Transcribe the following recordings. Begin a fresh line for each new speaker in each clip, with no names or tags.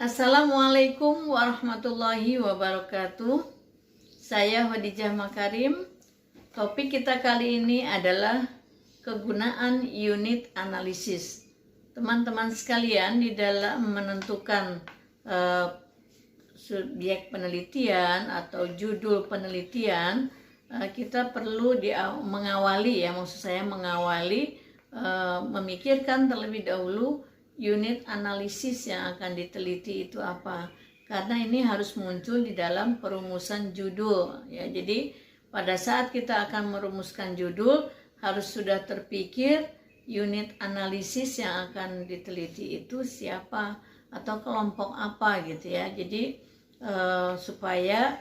Assalamualaikum warahmatullahi wabarakatuh. Saya Khadijah Makarim. Topik kita kali ini adalah kegunaan unit analisis. Teman-teman sekalian, di dalam menentukan subjek penelitian atau judul penelitian, kita perlu mengawali, memikirkan terlebih dahulu unit analisis yang akan diteliti itu apa, karena ini harus muncul di dalam perumusan judul ya. Jadi pada saat kita akan merumuskan judul harus sudah terpikir unit analisis yang akan diteliti itu siapa atau kelompok apa gitu ya. Jadi supaya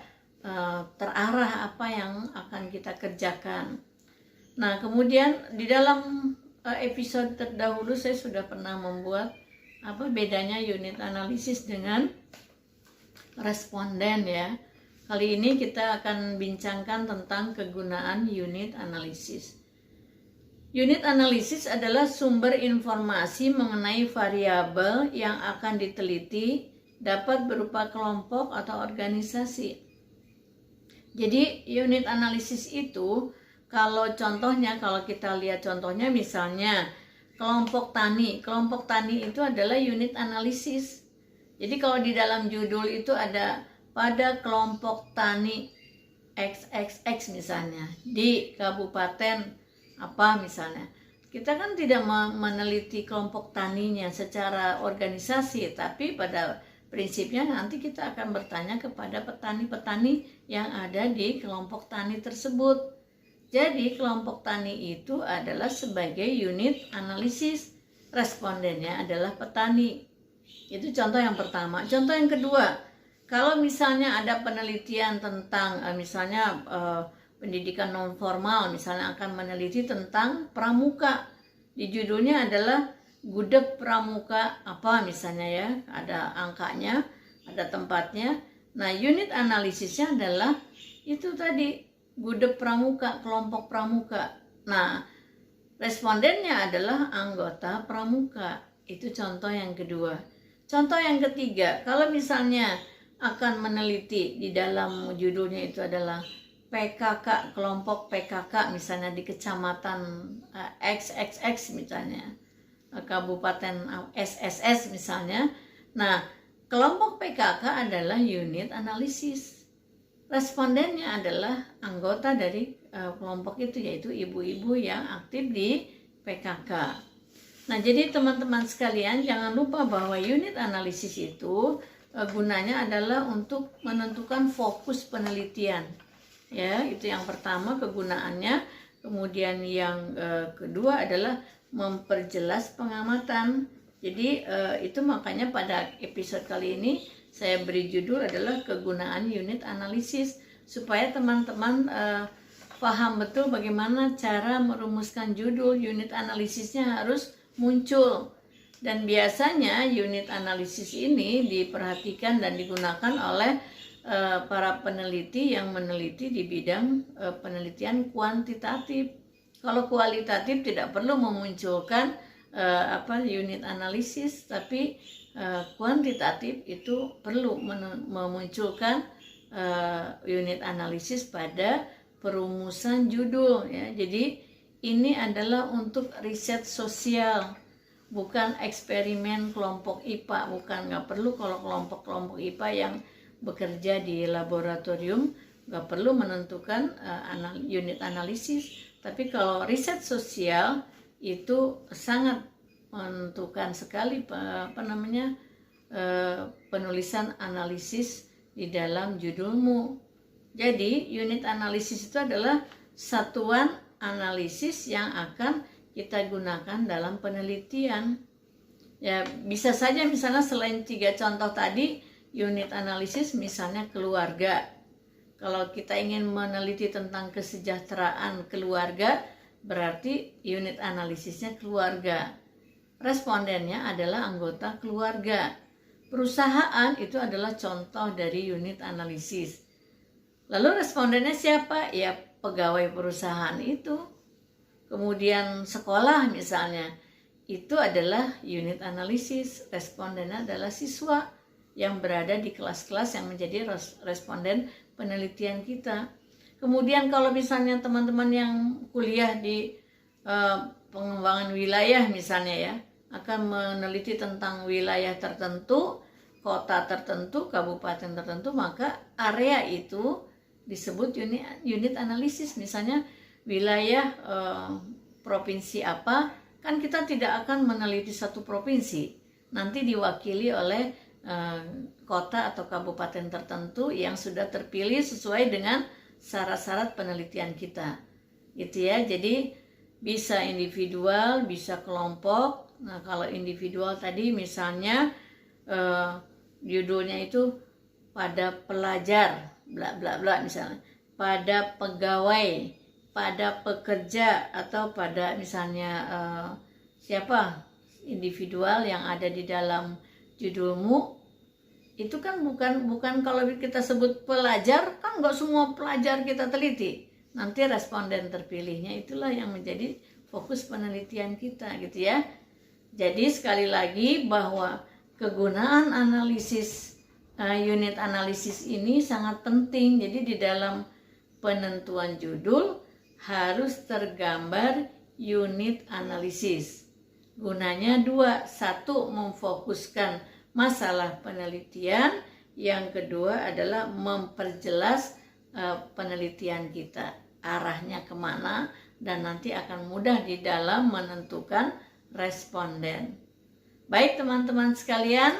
terarah apa yang akan kita kerjakan. Nah, kemudian di dalam episode terdahulu saya sudah pernah membuat apa bedanya unit analisis dengan responden ya. Kali ini kita akan bincangkan tentang kegunaan unit analisis. Unit analisis adalah sumber informasi mengenai variabel yang akan diteliti, dapat berupa kelompok atau organisasi. Jadi unit analisis itu kalau kita lihat contohnya, misalnya kelompok tani. Kelompok tani itu adalah unit analisis. Jadi kalau di dalam judul itu ada pada kelompok tani XXX misalnya di kabupaten apa misalnya. Kita kan tidak meneliti kelompok taninya secara organisasi, tapi pada prinsipnya nanti kita akan bertanya kepada petani-petani yang ada di kelompok tani tersebut. Jadi kelompok tani itu adalah sebagai unit analisis, respondennya adalah petani. Itu contoh yang pertama. Contoh yang kedua, kalau misalnya ada penelitian tentang pendidikan non formal, misalnya akan meneliti tentang pramuka. Di judulnya adalah gudeg pramuka apa misalnya ya, ada angkanya, ada tempatnya. Nah, unit analisisnya adalah itu tadi, gudeg pramuka, kelompok pramuka. Nah, respondennya adalah anggota pramuka. Itu contoh yang kedua. Contoh yang ketiga, kalau misalnya akan meneliti di dalam judulnya itu adalah PKK, kelompok PKK misalnya di kecamatan XXX misalnya, kabupaten SSS misalnya. Nah, kelompok PKK adalah unit analisis. Respondennya adalah anggota dari kelompok itu, yaitu ibu-ibu yang aktif di PKK. Nah, jadi teman-teman sekalian jangan lupa bahwa unit analisis itu gunanya adalah untuk menentukan fokus penelitian. Ya, itu yang pertama kegunaannya. Kemudian yang kedua adalah memperjelas pengamatan. Jadi itu makanya pada episode kali ini saya beri judul adalah kegunaan unit analisis, supaya teman-teman paham betul bagaimana cara merumuskan judul. Unit analisisnya harus muncul, dan biasanya unit analisis ini diperhatikan dan digunakan oleh para peneliti yang meneliti di bidang penelitian kuantitatif. Kalau kualitatif tidak perlu memunculkan unit analisis, tapi kuantitatif itu perlu memunculkan unit analisis pada perumusan judul ya. Jadi ini adalah untuk riset sosial, bukan eksperimen kelompok IPA, nggak perlu. Kalau kelompok IPA yang bekerja di laboratorium nggak perlu menentukan unit analisis, tapi kalau riset sosial itu sangat menentukan sekali penulisan analisis di dalam judulmu. Jadi unit analisis itu adalah satuan analisis yang akan kita gunakan dalam penelitian. Ya, bisa saja misalnya selain 3 contoh tadi unit analisis misalnya keluarga. Kalau kita ingin meneliti tentang kesejahteraan keluarga, berarti unit analisisnya keluarga. Respondennya adalah anggota keluarga. Perusahaan itu adalah contoh dari unit analisis. Lalu respondennya siapa? Ya, pegawai perusahaan itu. Kemudian sekolah misalnya, itu adalah unit analisis. Respondennya adalah siswa. yang berada di kelas-kelas yang menjadi responden penelitian kita. Kemudian kalau misalnya teman-teman yang kuliah di pengembangan wilayah misalnya ya, akan meneliti tentang wilayah tertentu, kota tertentu, kabupaten tertentu, maka area itu disebut unit analisis. Misalnya wilayah provinsi apa, kan kita tidak akan meneliti satu provinsi, nanti diwakili oleh kota atau kabupaten tertentu yang sudah terpilih sesuai dengan syarat-syarat penelitian kita, gitu ya. Jadi bisa individual, bisa kelompok. Nah, kalau individual tadi misalnya judulnya itu pada pelajar, bla bla bla misalnya, pada pegawai, pada pekerja, atau pada misalnya siapa individual yang ada di dalam judulmu. Itu kan bukan kalau kita sebut pelajar, kan nggak semua pelajar kita teliti. Nanti responden terpilihnya itulah yang menjadi fokus penelitian kita, gitu ya. Jadi sekali lagi bahwa kegunaan analisis unit analisis ini sangat penting. Jadi di dalam penentuan judul harus tergambar unit analisis. Gunanya dua, satu memfokuskan masalah penelitian, yang kedua adalah memperjelas penelitian kita, arahnya kemana, dan nanti akan mudah di dalam menentukan responden. Baik teman-teman sekalian,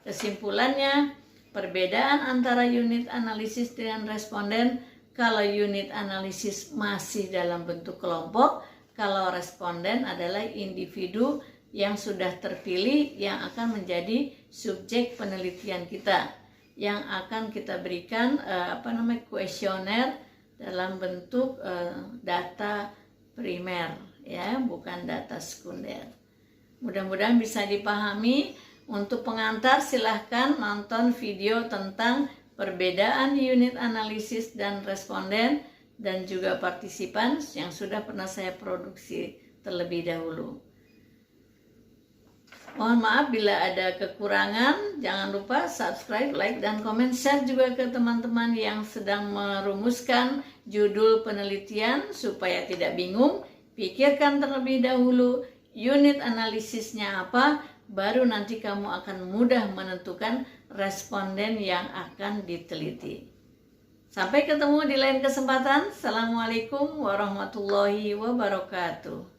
kesimpulannya perbedaan antara unit analisis dengan responden, kalau unit analisis masih dalam bentuk kelompok, kalau responden adalah individu yang sudah terpilih yang akan menjadi subjek penelitian kita, yang akan kita berikan kuesioner dalam bentuk data primer ya, bukan data sekunder. Mudah-mudahan bisa dipahami. Untuk pengantar silahkan nonton video tentang perbedaan unit analisis dan responden, dan juga partisipan yang sudah pernah saya produksi terlebih dahulu. Mohon maaf bila ada kekurangan. Jangan lupa subscribe, like, dan komen. Share juga ke teman-teman yang sedang merumuskan judul penelitian supaya tidak bingung. Pikirkan terlebih dahulu unit analisisnya apa, baru nanti kamu akan mudah menentukan responden yang akan diteliti. Sampai ketemu di lain kesempatan. Assalamualaikum warahmatullahi wabarakatuh.